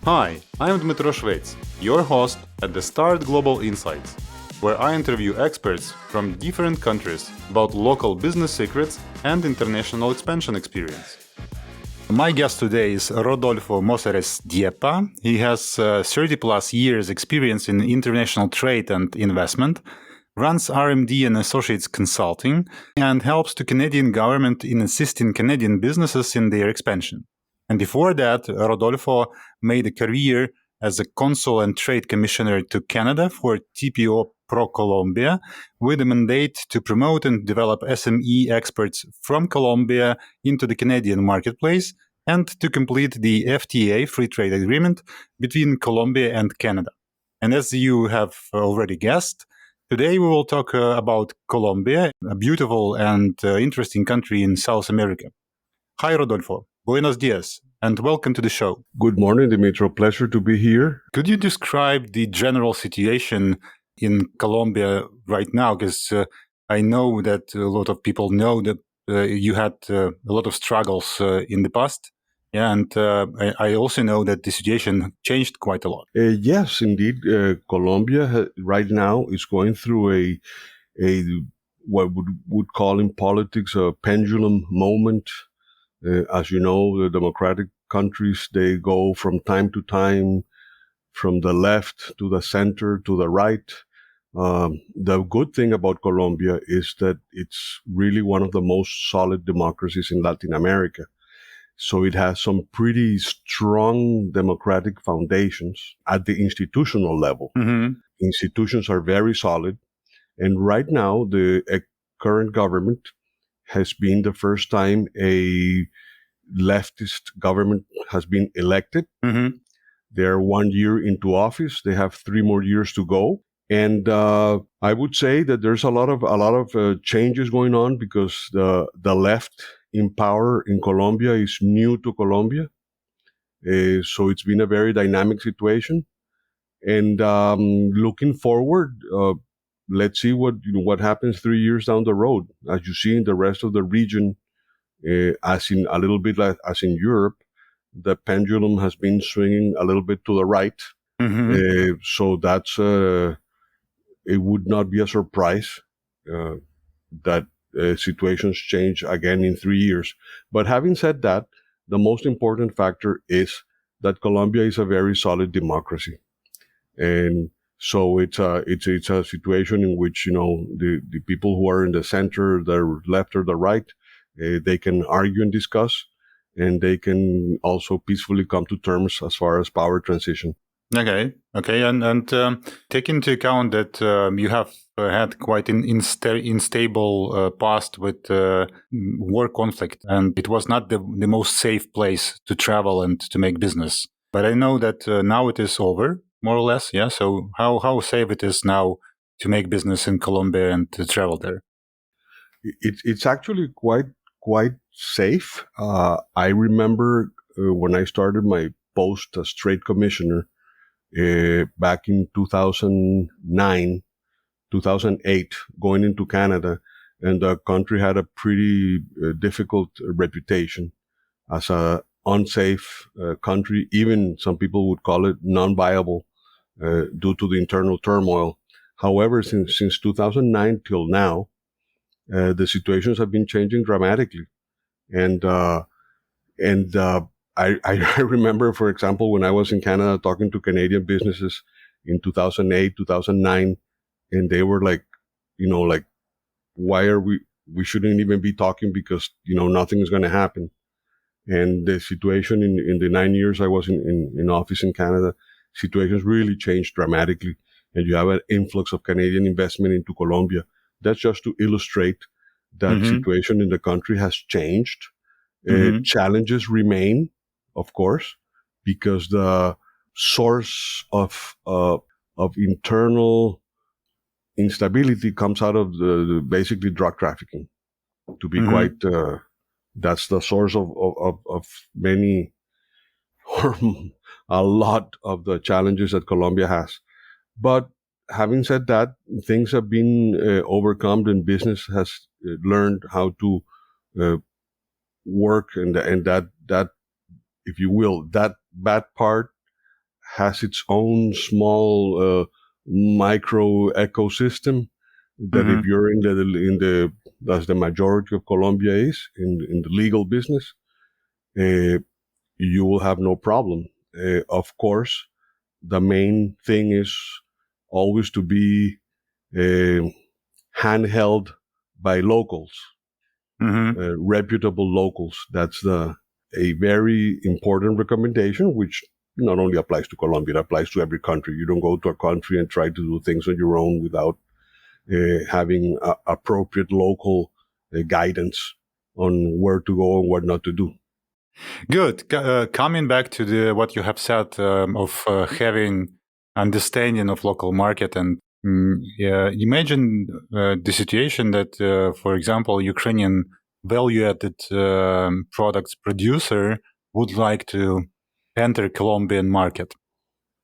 Hi, I'm Dmitro Shvets, your host at the Start Global Insights, where I interview experts from different countries about local business secrets and international expansion experience. My guest today is Rodolfo Móseres Dieppa. He has 30 plus years experience in international trade and investment, runs RMD and Associates Consulting, and helps the Canadian government in assisting Canadian businesses in their expansion. And before that, Rodolfo made a career as a Consul and Trade Commissioner to Canada for TPO ProColombia, with a mandate to promote and develop SME experts from Colombia into the Canadian marketplace and to complete the FTA, Free Trade Agreement, between Colombia and Canada. And as you have already guessed, today we will talk about Colombia, a beautiful and interesting country in South America. Hi, Rodolfo. Buenos dias, and welcome to the show. Good morning, Dimitro. Pleasure to be here. Could you describe the general situation in Colombia right now? Because I know that a lot of people know that you had a lot of struggles in the past. Yeah, and I also know that the situation changed quite a lot. Yes, indeed. Colombia right now is going through a what would call in politics a pendulum moment. As you know, the democratic countries, they go from time to time from the left to the center to the right. The good thing about Colombia is that it's really one of the most solid democracies in Latin America. So it has some pretty strong democratic foundations at the institutional level. Mm-hmm. Institutions are very solid. And right now, the current government has been the first time a leftist government has been elected. Mm-hmm. They're 1 year into office. They have 3 more years to go. And I would say that there's a lot of changes going on because the left in power in Colombia is new to Colombia. So it's been a very dynamic situation. And looking forward, let's see what happens 3 years down the road. As you see in the rest of the region, as in a little bit like as in Europe, the pendulum has been swinging a little bit to the right. Mm-hmm. So that's it would not be a surprise that situations change again in 3 years. But having said that, the most important factor is that Colombia is a very solid democracy, and so it's a situation in which the people who are in the center, the left or the right, they can argue and discuss, and they can also peacefully come to terms as far as power transition. Okay, and take into account that you have had quite an unstable past with war conflict, and it was not the most safe place to travel and to make business. But I know that now it is over, more or less. Yeah. So how safe it is now to make business in Colombia and to travel there? It's actually quite safe. I remember when I started my post as trade commissioner. Back in 2009, 2008, going into Canada, and the country had a pretty difficult reputation as a unsafe country. Even some people would call it non-viable due to the internal turmoil. However, since 2009 till now, the situations have been changing dramatically, and I remember, for example, when I was in Canada talking to Canadian businesses in 2008, 2009, and they were like, why are we shouldn't even be talking because, nothing is going to happen. And the situation in the 9 years I was in office in Canada, situations really changed dramatically. And you have an influx of Canadian investment into Colombia. That's just to illustrate that situation in the country has changed. Challenges remain, of course, because the source of internal instability comes out of the basically drug trafficking. To be quite, that's the source of many or a lot of the challenges that Colombia has. But having said that, things have been overcome, and business has learned how to work, and that, if you will, that bad part has its own small micro ecosystem that if you're in the as the majority of Colombia is in the legal business, you will have no problem. Of course, the main thing is always to be handheld by locals, reputable locals. That's a very important recommendation, which not only applies to Colombia, it applies to every country. You don't go to a country and try to do things on your own without having appropriate local guidance on where to go and what not to do. Good. Coming back to what you have said of having understanding of local market, and imagine the situation that, for example, Ukrainian value-added products producer would like to enter Colombian market.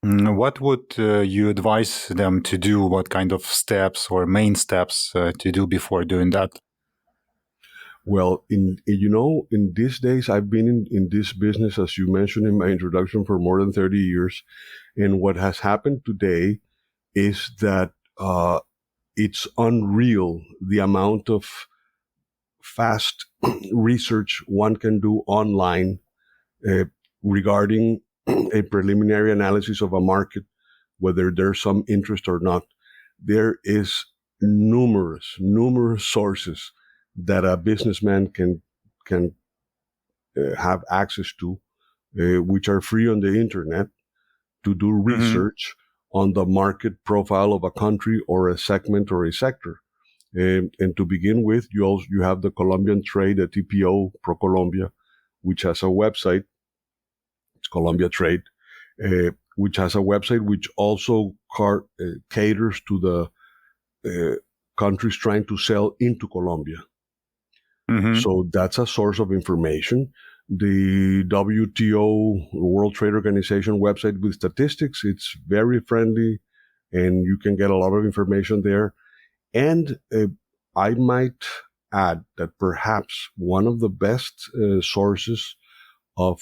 What would you advise them to do? What kind of steps or main steps to do before doing that? Well, in these days, I've been in this business, as you mentioned in my introduction, for more than 30 years. And what has happened today is that it's unreal the amount of fast research one can do online regarding a preliminary analysis of a market, whether there's some interest or not. There is numerous sources that a businessman can have access to, which are free on the internet, to do research on the market profile of a country or a segment or a sector. And to begin with, you have the Colombian trade, the TPO ProColombia, which has a website. It's Colombia Trade, which has a website which also caters to the countries trying to sell into Colombia. So that's a source of information. The WTO, World Trade Organization website with statistics, it's very friendly, and you can get a lot of information there. And I might add that perhaps one of the best sources of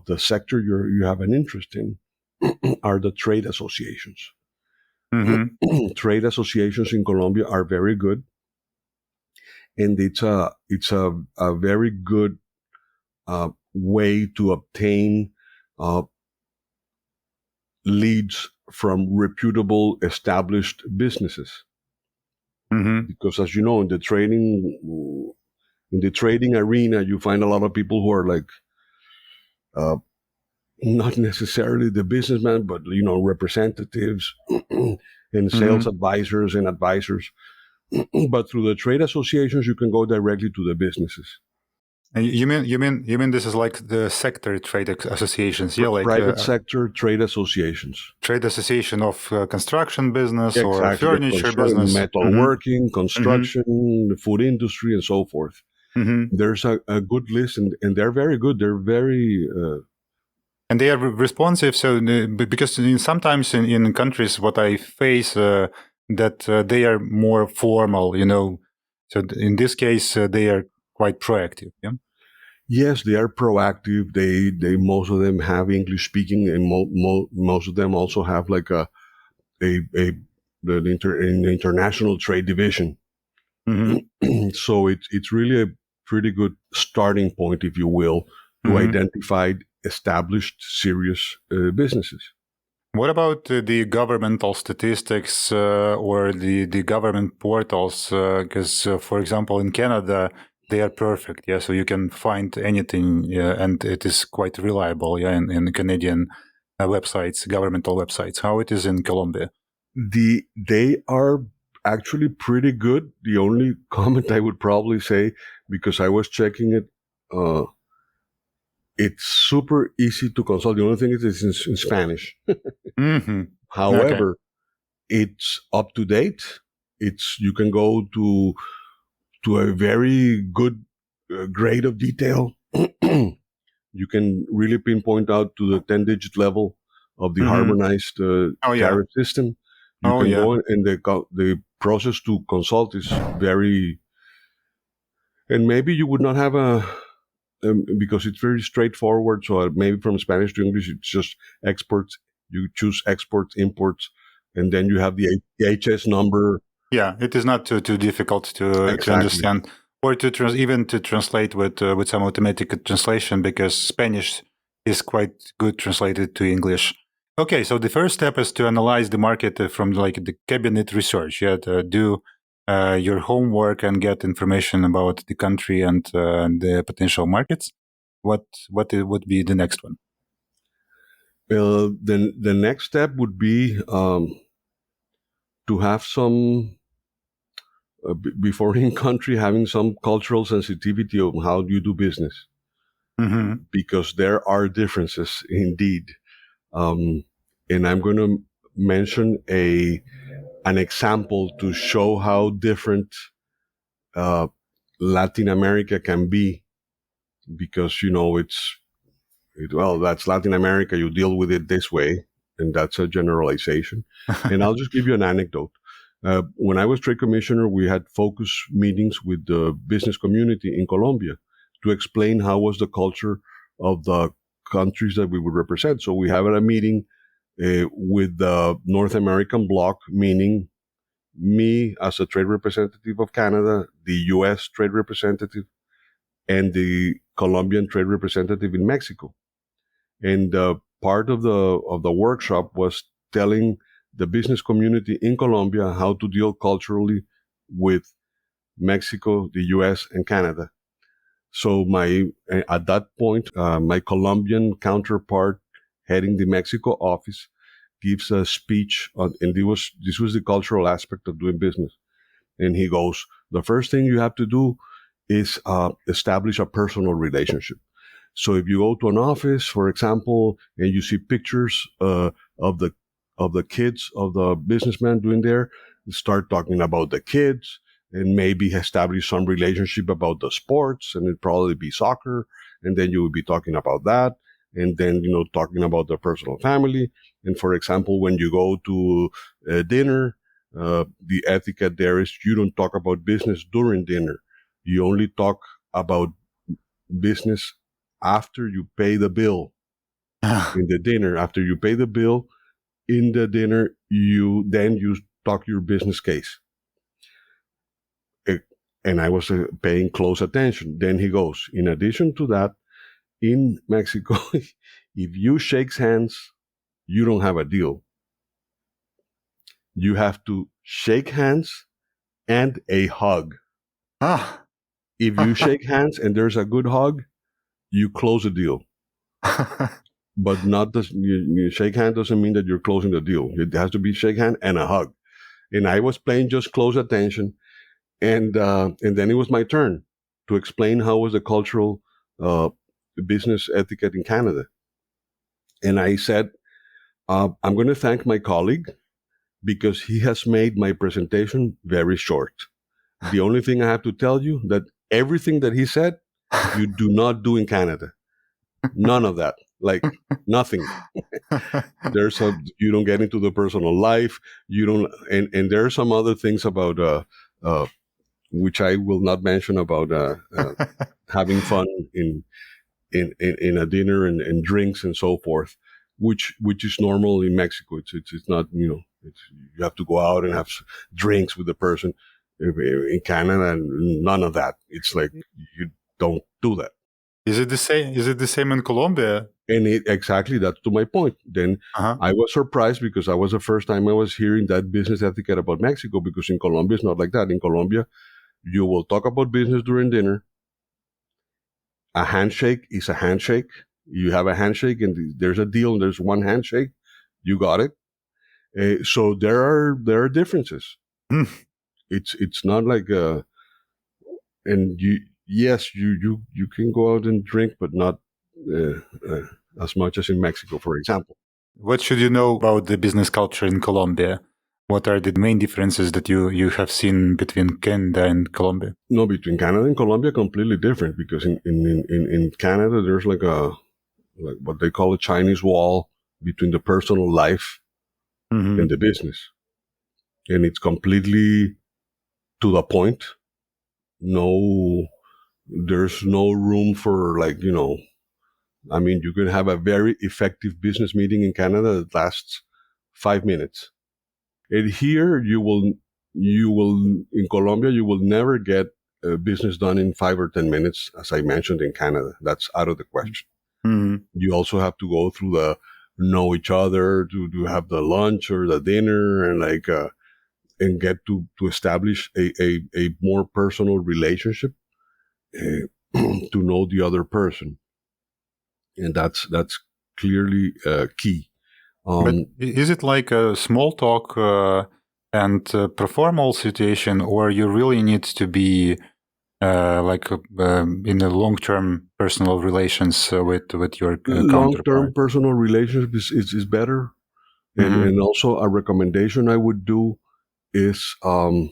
the sector you have an interest in are the trade associations. Trade associations in Colombia are very good. And it's a very good way to obtain leads from reputable established businesses. Because, as you know, in the trading arena, you find a lot of people who are like not necessarily the businessman, but representatives and sales advisors and advisors. But through the trade associations, you can go directly to the businesses. You mean this is like the sector trade associations, yeah, like private sector trade associations, trade association of construction business or furniture business, metalworking, construction, the food industry, and so forth. There's a good list, and they're very good. They're very and they are responsive. So because sometimes in countries, what I face that they are more formal, So in this case, they are quite proactive. Yeah. Yes, they are proactive. They most of them have English speaking, and most of them also have like an international trade division. So it's really a pretty good starting point, if you will, to identify established serious businesses. What about the governmental statistics or the government portals? Because, for example, in Canada, they are perfect. Yeah, so you can find anything, and it is quite reliable. Yeah, in the Canadian websites, governmental websites. How it is in Colombia? They are actually pretty good. The only comment I would probably say, because I was checking it, it's super easy to consult. The only thing is it's in Spanish. However, it's up to date. You can go to a very good grade of detail. You can really pinpoint out to the 10-digit level of the harmonized tariff system. You can go, and the process to consult is very, and maybe you would not have because it's very straightforward. So maybe from Spanish to English, it's just experts You choose exports, imports, and then you have the HS number. Yeah, it is not too difficult to Exactly. understand, or to even to translate with some automatic translation, because Spanish is quite good translated to English. Okay, so the first step is to analyze the market from like the cabinet research. You have to do your homework and get information about the country and the potential markets. What would be the next one? Then the next step would be to have some before in country having some cultural sensitivity of how you do business, because there are differences indeed. And I'm going to mention an example to show how different Latin America can be, because well, that's Latin America. You deal with it this way, and that's a generalization. And I'll just give you an anecdote. When I was trade commissioner, we had focus meetings with the business community in Colombia to explain how was the culture of the countries that we would represent. So we have a meeting with the North American bloc, meaning me as a trade representative of Canada, the U.S. trade representative, and the Colombian trade representative in Mexico. And part of the workshop was telling the business community in Colombia how to deal culturally with Mexico, the U.S., and Canada. So at that point, my Colombian counterpart heading the Mexico office gives a speech on, and this was the cultural aspect of doing business. And he goes, the first thing you have to do is establish a personal relationship. So if you go to an office, for example, and you see pictures of the kids of the businessman doing there, start talking about the kids and maybe establish some relationship about the sports, and it'd probably be soccer. And then you would be talking about that. And then, talking about the personal family. And for example, when you go to dinner, the etiquette there is you don't talk about business during dinner. You only talk about business after you pay the bill. In the dinner, after you pay the bill, in the dinner, you talk your business case. And I was paying close attention. Then he goes, in addition to that, in Mexico, if you shake hands, you don't have a deal. You have to shake hands and a hug. If you shake hands and there's a good hug, you close a deal. But you shake hand doesn't mean that you're closing the deal. It has to be shake hand and a hug. And I was paying just close attention. And then it was my turn to explain how was the cultural business etiquette in Canada. And I said, I'm going to thank my colleague because he has made my presentation very short. The only thing I have to tell you that everything that he said, you do not do in Canada. None of that. Like nothing. You don't get into the personal life. You don't, and there are some other things about, which I will not mention, about having fun in a dinner and drinks and so forth, which is normal in Mexico. It's not, you have to go out and have drinks with the person. In Canada, none of that. It's like you don't do that. Is it the same? Is it the same in Colombia? And exactly, that's to my point. Then I was surprised because that was the first time I was hearing that business etiquette about Mexico, because in Colombia it's not like that. In Colombia, you will talk about business during dinner. A handshake is a handshake. You have a handshake and there's a deal and there's one handshake. You got it. So there are differences. It's not like and you can go out and drink, but not as much as in Mexico, for example. What should you know about the business culture in Colombia? What are the main differences that you have seen between Canada and Colombia? No, between Canada and Colombia, completely different, because in Canada, there's like what they call a Chinese wall between the personal life and the business. And it's completely to the point. There's no room for I mean, you can have a very effective business meeting in Canada that lasts 5 minutes. And here in Colombia, you will never get business done in 5 or 10 minutes, as I mentioned in Canada. That's out of the question. Mm-hmm. You also have to go through the know each other, to have the lunch or the dinner, and and get to establish a more personal relationship, to know the other person. And that's clearly key. But is it like a small talk and pro-formal situation, or you really need to be in a long-term personal relations with your Long-term counterpart? personal relationship is better. And also a recommendation I would do is, a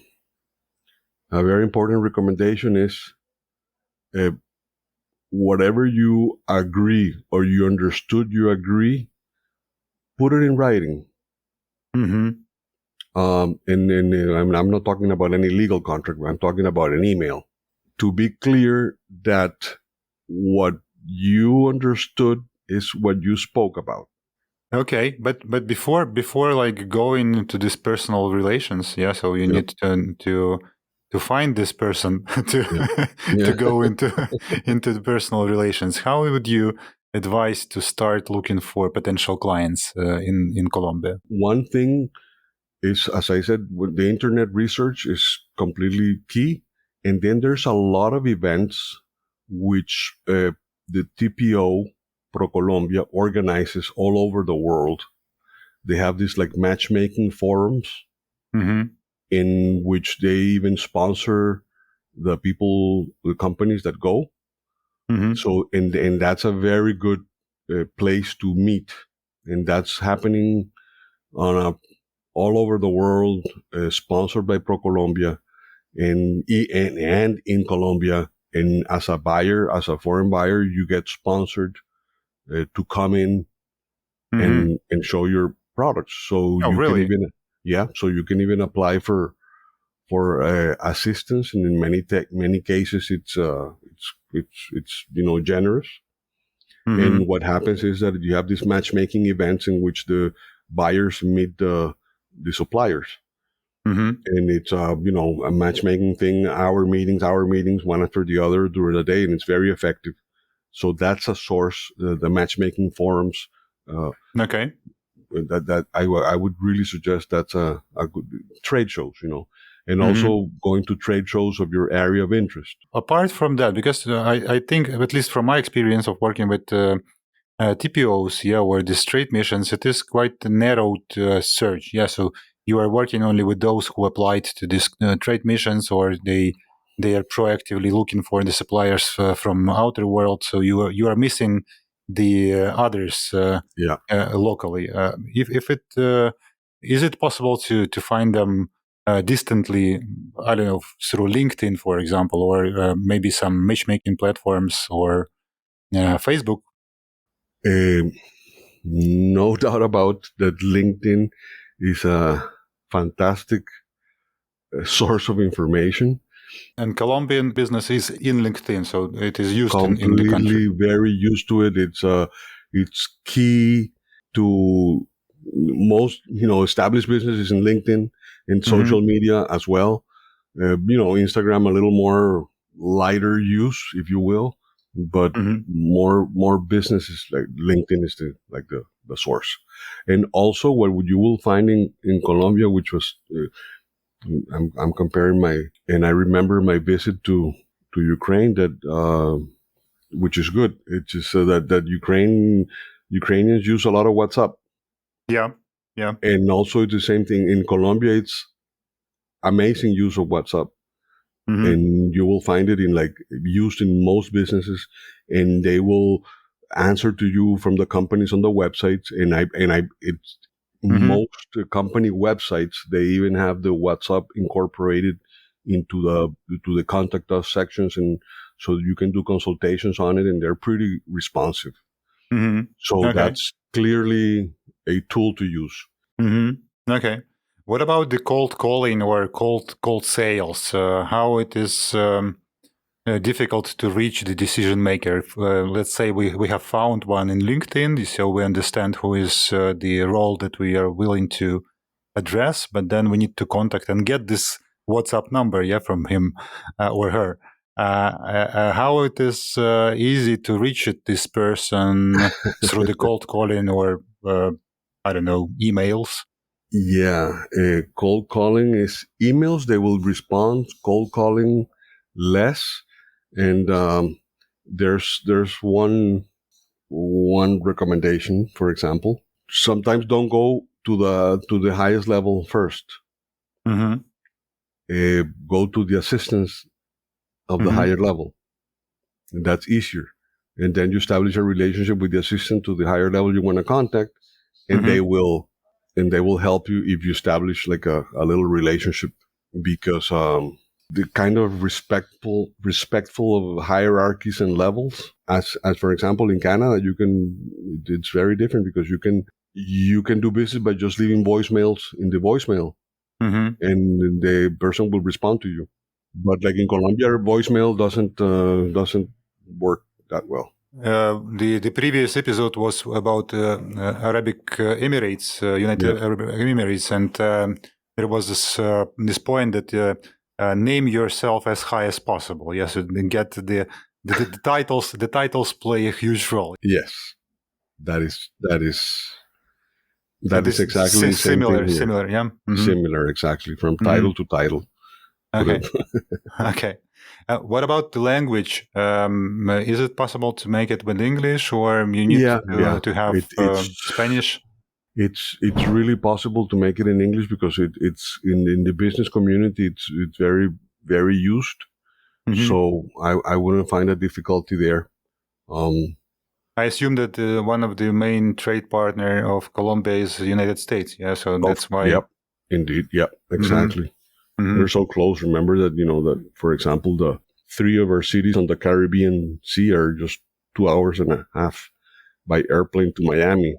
very important recommendation is, whatever you agree or you understood you agree, put it in writing. Mm-hmm. And I'm not talking about any legal contract. I'm talking about an email. To be clear that what you understood is what you spoke about. Okay, but before like going into this personal relations, yeah. So you need to find this person to to go into the personal relations. How would you advise to start looking for potential clients in Colombia? One thing is, as I said, the internet research is completely key. And then there's a lot of events which the TPO ProColombia organizes all over the world. They have these like matchmaking forums, Mm-hmm. in which they even sponsor the companies that go. Mm-hmm. So, and that's a very good place to meet. And that's happening all over the world, sponsored by ProColombia, and in Colombia. And as a buyer, as a foreign buyer, you get sponsored to come in and show your products. So Oh, you can really? you can even apply for assistance, and in many cases it's generous. And what happens is that you have these matchmaking events in which the buyers meet the suppliers. And it's a matchmaking thing, hour meetings, one after the other during the day, and it's very effective. So that's a source, the matchmaking forums. Okay. That I would really suggest that's a good trade shows, and also going to trade shows of your area of interest. Apart from that, because I think, at least from my experience of working with TPOs, or these trade missions, it is quite a narrowed search. Yeah, so you are working only with those who applied to these trade missions, or they are proactively looking for the suppliers from outer world. So you are missing the others locally. If it is it possible to find them distantly, I don't know, through LinkedIn, for example, or maybe some matchmaking platforms, or Facebook? No doubt about that. LinkedIn is a fantastic source of information. And Colombian business is in LinkedIn, so it is used in the country. Completely very used to it. It's key to most established businesses in LinkedIn, and social media as well. Instagram a little more lighter use, if you will, but more businesses like LinkedIn is the source. And also what you will find in Colombia, which was I'm comparing and I remember my visit to Ukraine, that which is good. It's just that Ukrainians use a lot of WhatsApp. Yeah. And also it's the same thing in Colombia. It's amazing use of WhatsApp. And you will find it used in most businesses, and they will answer to you from the companies on the websites. It's most company websites, they even have the WhatsApp incorporated into the contact us sections, and so you can do consultations on it, and they're pretty responsive. So that's clearly a tool to use. Okay. What about the cold calling or cold sales? How it is difficult to reach the decision maker. Let's say we have found one in LinkedIn, so we understand who is the role that we are willing to address, but then we need to contact and get this WhatsApp number, from him or her. How it is easy to reach this person through the cold calling or I don't know, emails? Yeah, cold calling is emails. They will respond. Cold calling, less. And there's one recommendation. For example, sometimes don't go to the highest level first. Mm-hmm. Go to the assistants of the higher level. And that's easier. And then you establish a relationship with the assistant to the higher level you want to contact, and they will help you if you establish like a little relationship, because the kind of respectful of hierarchies and levels, as for example in Canada, it's very different, because you can do business by just leaving voicemails in the voicemail, and the person will respond to you. But like in Colombia, voicemail doesn't work that well. The previous episode was about Arabic Emirates, United Arab Emirates, and there was this point that name yourself as high as possible. Yes, and get the titles. The titles play a huge role. Yes, that is exactly similar. same Similar, yeah. Similar, exactly, from title to title. Okay. Okay. What about the language? Is it possible to make it with English, or you need to have Spanish? It's really possible to make it in English, because it's in the business community. It's very, very used. So I wouldn't find a difficulty there. I assume that one of the main trade partner of Colombia is the United States. Yeah, so that's why. Yep, indeed. Yep, exactly. They're so close. Remember that, that, for example, the 3 of our cities on the Caribbean Sea are just 2 hours and a half by airplane to Miami.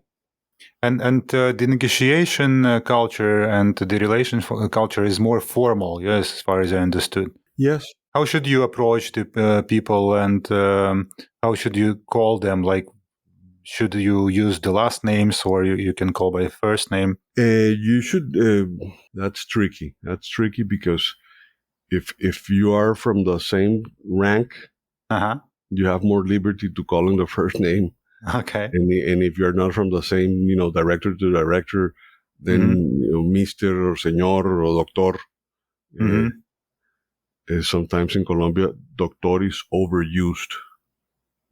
And the negotiation culture and the relation culture is more formal, yes, as far as I understood. Yes. How should you approach the people, and how should you call them? Like, should you use the last names, or you can call by first name? You should. That's tricky. That's tricky, because if you are from the same rank, you have more liberty to call in the first name. Okay. And if you're not from the same, director to director, then Mister or Señor or Doctor. Sometimes in Colombia, Doctor is overused,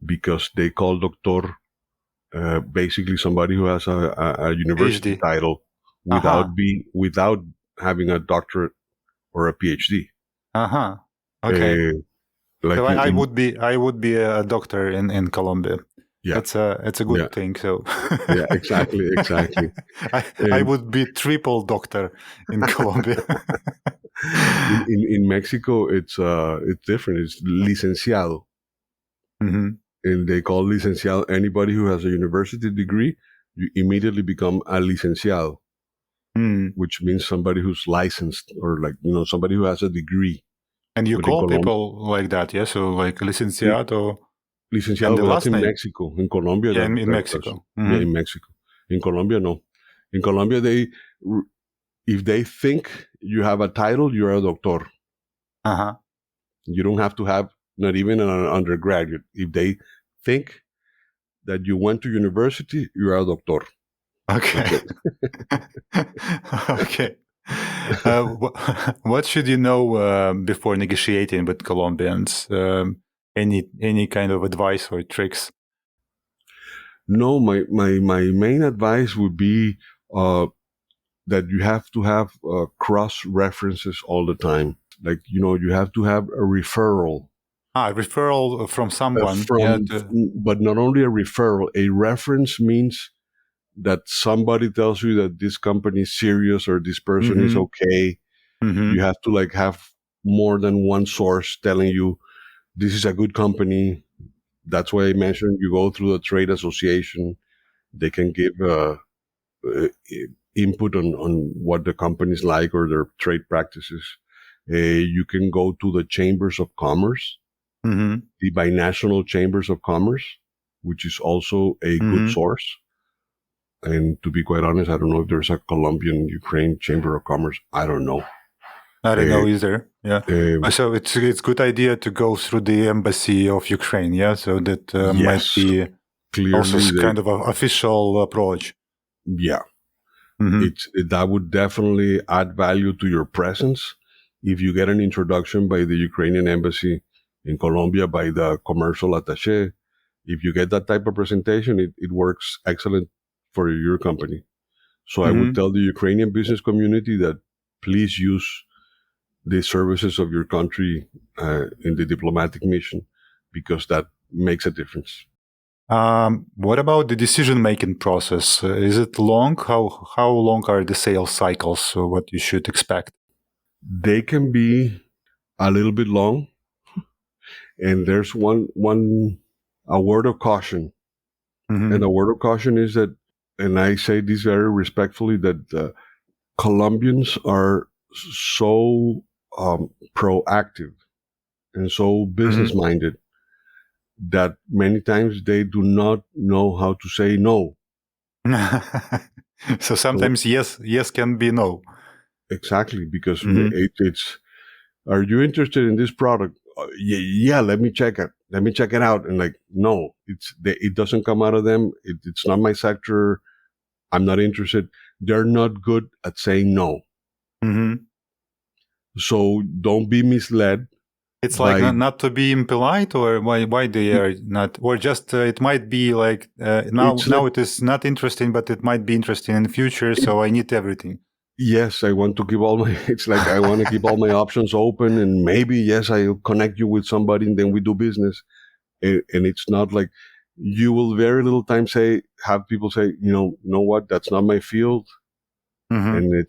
because they call Doctor basically somebody who has a university PhD title without having a doctorate or a PhD. Okay. Like so I would be a doctor in Colombia. Yeah, it's a good thing. So yeah, exactly. I would be triple doctor in Colombia. in Mexico, it's different. It's licenciado. And they call licenciado anybody who has a university degree. You immediately become a licenciado, which means somebody who's licensed, or somebody who has a degree. And you call people like that, yeah? So like licenciado. Licenciado, but that's in Mexico. In Colombia, in Mexico. Yeah, in Mexico. In Colombia, no. In Colombia, if they think you have a title, you're a doctor. You don't have to have not even an undergraduate. If they think that you went to university, you're a doctor. Okay. Okay. What should you know before negotiating with Colombians? Any kind of advice or tricks? No, my main advice would be that you have to have cross references all the time. Like, you have to have a referral. Referral from someone. But not only a referral. A reference means that somebody tells you that this company is serious, or this person is okay. You have to have more than one source telling you this is a good company. That's why I mentioned you go through the trade association. They can give input on what the company's like or their trade practices. You can go to the chambers of commerce. the binational chambers of commerce, which is also a good source. And to be quite honest, I don't know if there's a Colombian Ukraine Chamber of Commerce. I don't know. I don't know either. Yeah. So it's good idea to go through the embassy of Ukraine. Yeah. So that might be clearly also kind of an official approach. Yeah. That would definitely add value to your presence if you get an introduction by the Ukrainian embassy in Colombia, by the commercial attaché. If you get that type of presentation, it works excellent for your company. So I would tell the Ukrainian business community that please use the services of your country in the diplomatic mission, because that makes a difference. What about the decision-making process? Is it long? How long are the sales cycles? What you should expect? They can be a little bit long, and there's a word of caution. And the word of caution is that, and I say this very respectfully, that Colombians are so proactive and so business-minded that many times they do not know how to say no. So sometimes yes can be no. Exactly, because it's, are you interested in this product? Yeah, let me check it. Let me check it out. And like, no, it doesn't come out of them. It's not my sector. I'm not interested. They're not good at saying no. So don't be misled. It's like not to be impolite, or why they are not, or just it might be like now it is not interesting, but it might be interesting in the future. So I need everything. Yes, I want to keep it's like I want to keep all my options open, and maybe, yes, I'll connect you with somebody and then we do business. And it's not like, you will very little time have people say, you know what, that's not my field. And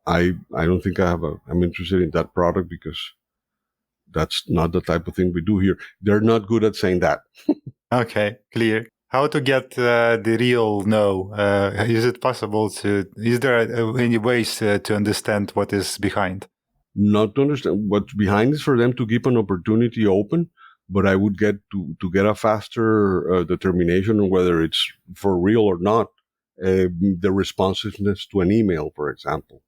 I don't think I'm interested in that product, because that's not the type of thing we do here. They're not good at saying that. Okay, clear. How to get the real no? Is it possible is there any ways to understand what is behind? Not to understand what's behind is for them to keep an opportunity open, but I would get to get a faster determination on whether it's for real or not. The responsiveness to an email, for example.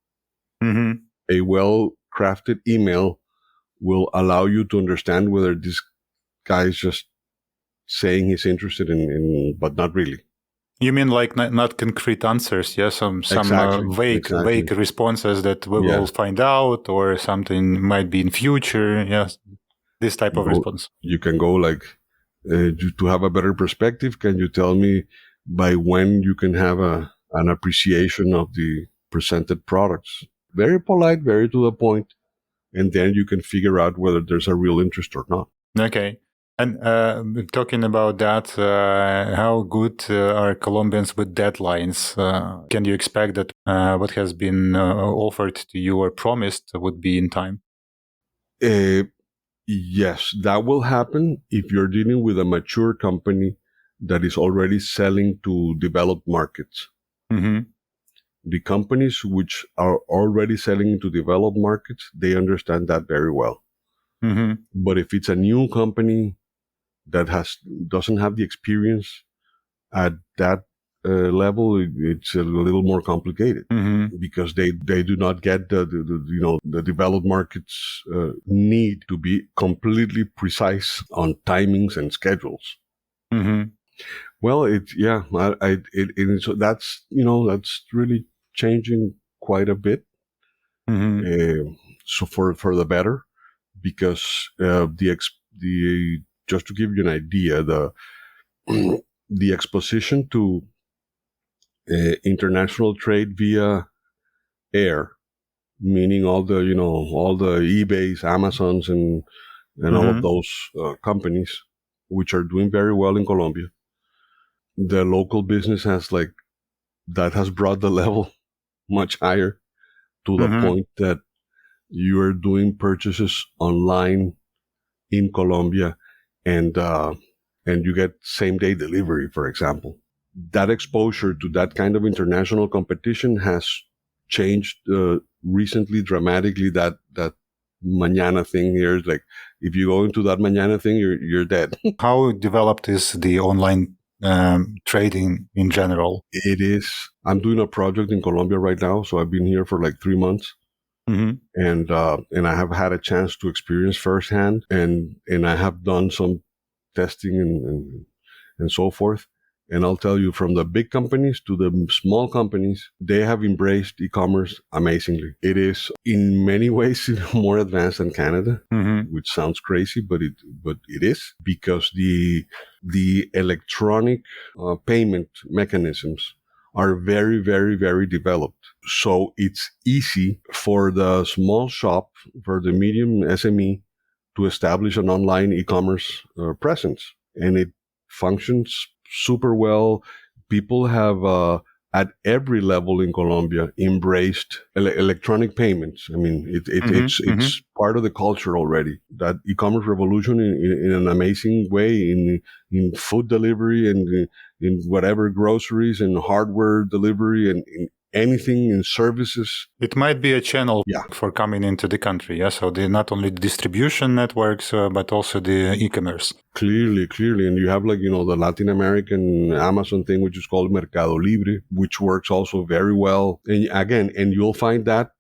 A well-crafted email will allow you to understand whether this guy is just saying he's interested in, but not really. You mean like not concrete answers? Yeah, some vague responses that we will find out, or something might be in future. Yes, this type of response. You can go like, to have a better perspective, can you tell me by when you can have an appreciation of the presented products? Very polite, very to the point, and then you can figure out whether there's a real interest or not. Okay. And talking about that, how good are Colombians with deadlines? Can you expect that what has been offered to you or promised would be in time? Yes, that will happen if you're dealing with a mature company that is already selling to developed markets. The companies which are already selling into developed markets, they understand that very well. But if it's a new company that doesn't have the experience at that level, it's a little more complicated, because they do not get the developed markets need to be completely precise on timings and schedules. Well, so that's really changing quite a bit. So for the better, because just to give you an idea, the exposition to international trade via air, meaning all the eBays, Amazons, and all of those companies, which are doing very well in Colombia. The local business has brought the level much higher, to the point that you are doing purchases online in Colombia, and you get same-day delivery, for example. That exposure to that kind of international competition has changed recently dramatically. That mañana thing here is like, if you go into that mañana thing, you're dead. How developed is the online trading in general? It is. I'm doing a project in Colombia right now, so I've been here for like 3 months. Mm-hmm. And I have had a chance to experience firsthand, and I have done some testing and so forth. And I'll tell you, from the big companies to the small companies, they have embraced e-commerce amazingly. It is in many ways more advanced than Canada, which sounds crazy, but it is, because the electronic payment mechanisms are very, very, very developed. So it's easy for the small shop, for the medium SME, to establish an online e-commerce presence. And it functions super well. People have, at every level in Colombia, embraced electronic payments. I mean, it's part of the culture already. That e-commerce revolution in an amazing way in food delivery and in whatever groceries and hardware delivery and in anything in services. It might be a channel for coming into the country. Yeah, so not only the distribution networks, but also the e-commerce. Clearly. And you have the Latin American Amazon thing, which is called Mercado Libre, which works also very well. And you'll find that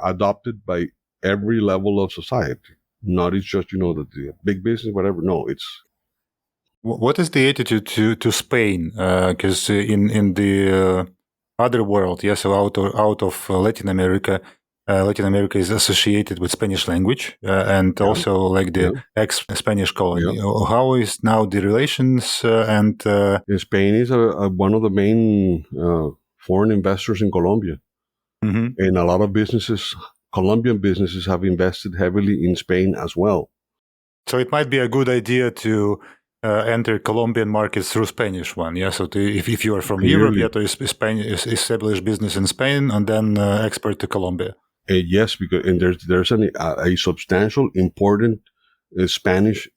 adopted by every level of society. Not it's just, the big business, whatever. No, it's... What is the attitude to Spain? Because in the other world, so out of Latin America is associated with Spanish language and also like the ex-Spanish colony. How is now the relations? Spain is one of the main foreign investors in Colombia, and a lot of Colombian businesses have invested heavily in Spain as well. So it might be a good idea to enter Colombian markets through Spanish one, So if you are from Europe, to establish business in Spain and then export to Colombia. Yes, because there's a substantial, important Spanish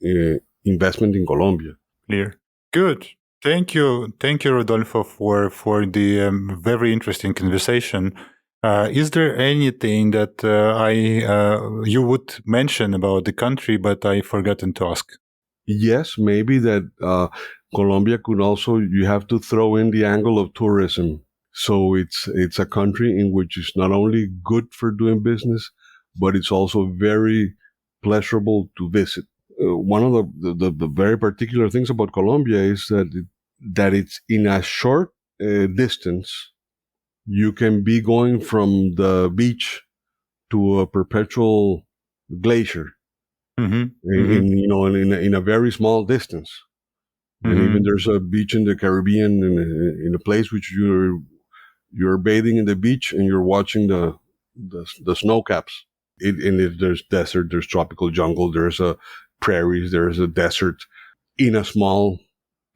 investment in Colombia. Clear. Good. Thank you, Rodolfo, for the very interesting conversation. Is there anything that you would mention about the country, but I forgotten to ask? Yes, maybe that Colombia could also, you have to throw in the angle of tourism. So it's a country in which it's not only good for doing business, but it's also very pleasurable to visit. One of the very particular things about Colombia is that it's in a short distance. You can be going from the beach to a perpetual glacier. In a very small distance. And even there's a beach in the Caribbean in a place which you're bathing in the beach and you're watching the snow caps. There's desert, there's tropical jungle, there's prairies, there's a desert in a small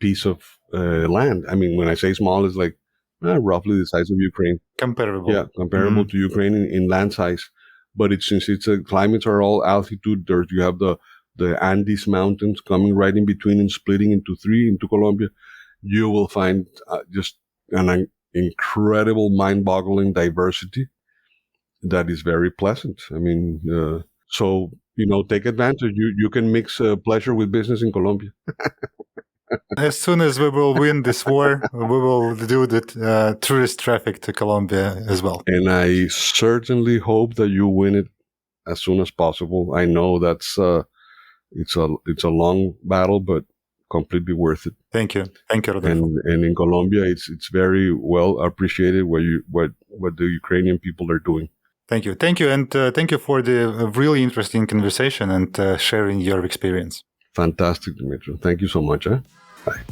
piece of land. I mean, when I say small, it's like roughly the size of Ukraine. Comparable. Yeah, comparable to Ukraine in land size. But since climates are all altitude, you have the Andes mountains coming right in between and splitting into three into Colombia. You will find just an incredible, mind-boggling diversity that is very pleasant. I mean, so take advantage. You can mix pleasure with business in Colombia. As soon as we will win this war, we will do the tourist traffic to Colombia as well. And I certainly hope that you win it as soon as possible. I know that's it's a long battle, but completely worth it. Thank you, Rodolfo. And in Colombia, it's very well appreciated what the Ukrainian people are doing. Thank you, and thank you for the really interesting conversation and sharing your experience. Fantastic, Dimitri. Thank you so much. Bye.